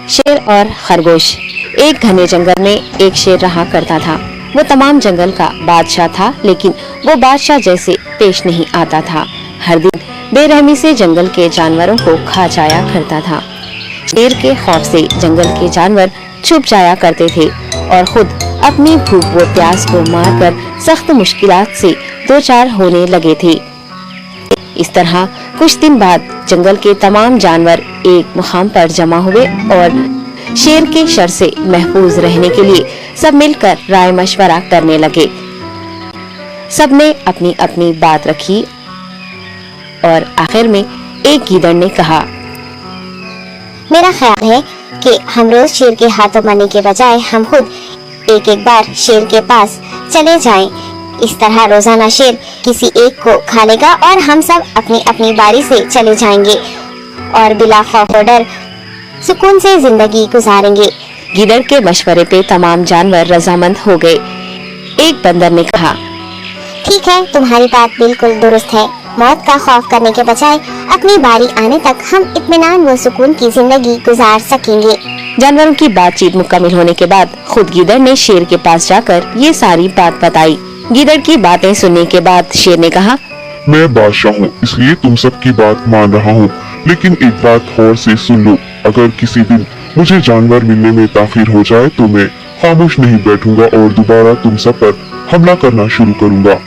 शेर और खरगोश। एक घने जंगल में एक शेर रहा करता था। वो तमाम जंगल का बादशाह था, लेकिन वो बादशाह जैसे पेश नहीं आता था। हर दिन बेरहमी से जंगल के जानवरों को खा जाया करता था। शेर के खौफ से जंगल के जानवर छुप जाया करते थे और खुद अपनी भूख व प्यास को मारकर सख्त मुश्किलात से दो चार होने लगे थे। इस तरह कुछ दिन बाद जंगल के तमाम जानवर एक मुकाम पर जमा हुए और शेर के शर से महफूज रहने के लिए सब मिलकर राय मशवरा करने लगे। सबने अपनी अपनी बात रखी और आखिर में एक गीदड़ ने कहा, मेरा ख्याल है कि हम रोज शेर के हाथों मरने के बजाय हम खुद एक एक बार शेर के पास चले जाएं। इस तरह रोजाना शेर किसी एक को खा लेगा और हम सब अपनी अपनी बारी से चले जाएंगे और बिला खौफ और डर सुकून से जिंदगी गुजारेंगे। गीदड़ के मशवरे पे तमाम जानवर रजामंद हो गए। एक बंदर ने कहा, ठीक है, तुम्हारी बात बिल्कुल दुरुस्त है। मौत का खौफ करने के बजाय अपनी बारी आने तक हम इत्मीनान व सुकून की जिंदगी गुजार सकेंगे। जानवरों की बातचीत मुकम्मल होने के बाद खुद गीदड़ ने शेर के पास जाकर ये सारी बात बताई। गीदड़ की बातें सुनने के बाद शेर ने कहा, मैं बादशाह हूँ, इसलिए तुम सब की बात मान रहा हूँ, लेकिन एक बात गौर से सुन लो। अगर किसी दिन मुझे जानवर मिलने में ताखिर हो जाए तो मैं खामोश नहीं बैठूंगा और दोबारा तुम सब पर हमला करना शुरू करूंगा।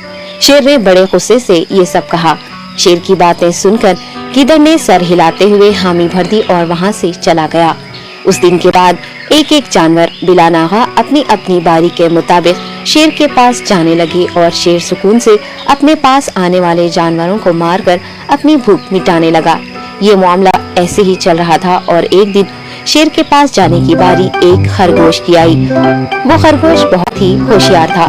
शेर ने बड़े गुस्से से ये सब कहा। शेर की बातें सुनकर गीदड़ ने सर हिलाते हुए हामी भर दी और वहाँ से चला गया। उस दिन के बाद एक एक जानवर बिला नागा अपनी अपनी बारी के मुताबिक शेर के पास जाने लगे और शेर सुकून से अपने पास आने वाले जानवरों को मारकर अपनी भूख मिटाने लगा। ये मामला ऐसे ही चल रहा था और एक दिन शेर के पास जाने की बारी एक खरगोश की आई। वो खरगोश बहुत ही होशियार था।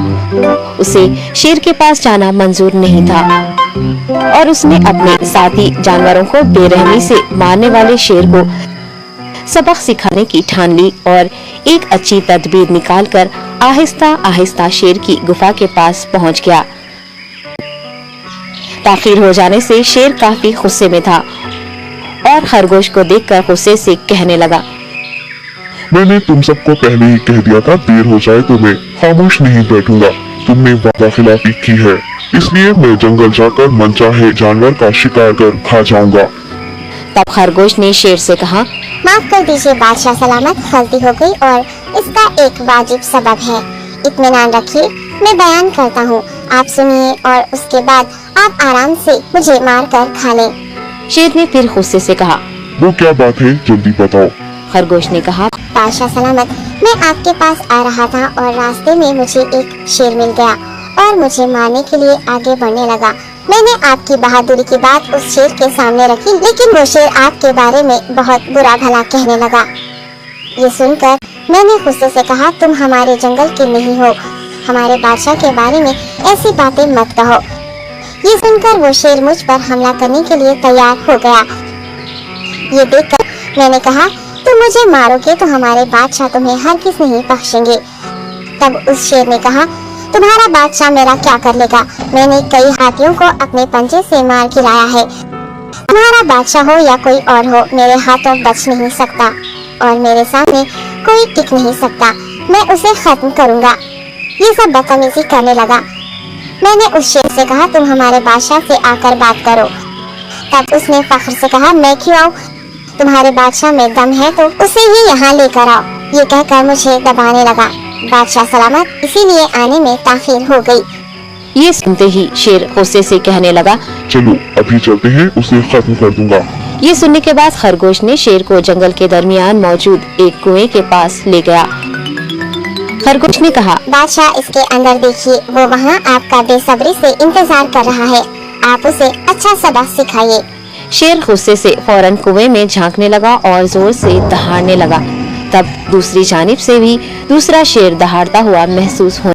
उसे शेर के पास जाना मंजूर नहीं था और उसने अपने साथी जानवरों को बेरहमी से मारने वाले शेर को सबक सिखाने की ठान ली और एक अच्छी तदबीर निकालकर आहिस्ता आहिस्ता शेर की गुफा के पास पहुंच गया। ताखिर हो जाने से शेर काफी गुस्से में था और खरगोश को देखकर गुस्से से कहने लगा, मैंने तुम सबको पहले ही कह दिया था, देर हो जाए तो मैं खामोश नहीं बैठूंगा। तुमने वादा खिलाफी की है, इसलिए मैं जंगल जाकर मनचाहे जानवर का शिकार कर खा जाऊंगा। तब खरगोश ने शेर से कहा, माफ कर दीजिए बादशाह सलामत, गलती हो गई और इसका एक वाजिब सबब है। इत्मीनान रखिए, मैं बयान करता हूँ, आप सुनिए और उसके बाद आप आराम से मुझे मार कर खा लें। शेर ने फिर गुस्से से कहा, वो क्या बात है, जल्दी बताओ। खरगोश ने कहा, बादशाह सलामत, मैं आपके पास आ रहा था और रास्ते में मुझे एक शेर मिल गया और मुझे मारने के लिए आगे बढ़ने लगा। मैंने आपकी बहादुरी की बात उस शेर के सामने रखी, लेकिन वो शेर आपके बारे में बहुत बुरा भला कहने लगा। ये सुनकर मैंने गुस्से से कहा, तुम हमारे जंगल के नहीं हो, हमारे बादशाह के बारे में ऐसी बातें मत कहो। ये सुनकर वो शेर मुझ पर हमला करने के लिए तैयार हो गया। ये देखकर मैंने कहा, तुम मुझे मारोगे तो हमारे बादशाह तुम्हें हरगिज़ नहीं बख्शेंगे। तब उस शेर ने कहा, तुम्हारा बादशाह मेरा क्या कर लेगा? मैंने कई हाथियों को अपने पंजे से मार गिराया है। तुम्हारा बादशाह हो या कोई और हो, मेरे हाथों बच नहीं सकता और मेरे सामने कोई टिक नहीं सकता। मैं उसे खत्म करूंगा। ये सब बदतमीजी करने लगा। मैंने उस शेर से कहा, तुम हमारे बादशाह से आकर बात करो। तब उसने फख्र से कहा, मैं क्यों आऊँ? तुम्हारे बादशाह में दम है तो उसे ही यहाँ लेकर आओ। ये कहकर मुझे दबाने लगा। बादशाह सलामत, इसीलिए आने में ताखिर हो गई। ये सुनते ही शेर गुस्से से कहने लगा, चलो अभी चलते हैं, उसे खत्म कर दूंगा। ये सुनने के बाद खरगोश ने शेर को जंगल के दरमियान मौजूद एक कुएं के पास ले गया। खरगोश ने कहा, बादशाह इसके अंदर देखिए, वो वहाँ आपका बेसब्री से इंतजार कर रहा है। आप उसे अच्छा सबक सिखाइए। शेर गुस्से से फौरन कुएं में झांकने लगा और जोर से दहाड़ने लगा। तब दूसरी जानिब से भी दूसरा शेर दहाड़ता हुआ महसूस होने